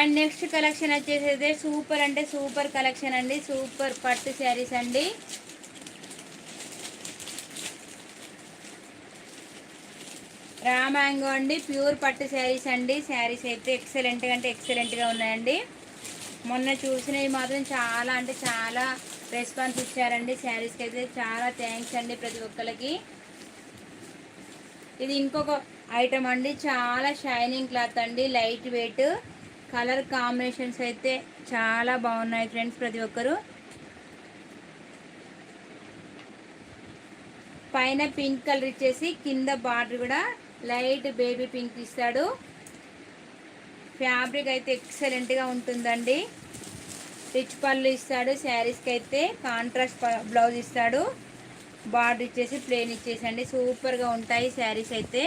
And next collection వచ్చేసి super అంటే super collection అండి. సూపర్ పట్టు శారీస్ అండి. రా మ్యాంగో అండి, ప్యూర్ పట్టు శారీస్ అండి. శారీస్ అయితే ఎక్సలెంట్గా అంటే ఎక్సలెంట్గా ఉన్నాయండి. మొన్న చూసినవి మాత్రం చాలా అంటే చాలా రెస్పాన్స్ ఇచ్చారండి. శారీస్కి అయితే చాలా థ్యాంక్స్ అండి ప్రతి ఒక్కరికి. ఇది ఇంకొక ఐటమ్ అండి, చాలా షైనింగ్ క్లాత్ అండి, లైట్ వెయిట్. కలర్ కాంబినేషన్స్ అయితే చాలా బాగున్నాయి ఫ్రెండ్స్. ప్రతి ఒక్కరు పైన పింక్ కలర్ ఇచ్చేసి కింద బార్డర్ కూడా లైట్ బేబీ పింక్ ఇస్తాడు. ఫ్యాబ్రిక్ అయితే ఎక్సలెంట్గా ఉంటుందండి. రిచ్ పళ్ళు ఇస్తాడు. శారీస్కి అయితే కాంట్రాస్ట్ బ్లౌజ్ ఇస్తాడు. బార్డర్ ఇచ్చేసి ప్లేన్ ఇచ్చేసండి. సూపర్గా ఉంటాయి శారీస్ అయితే.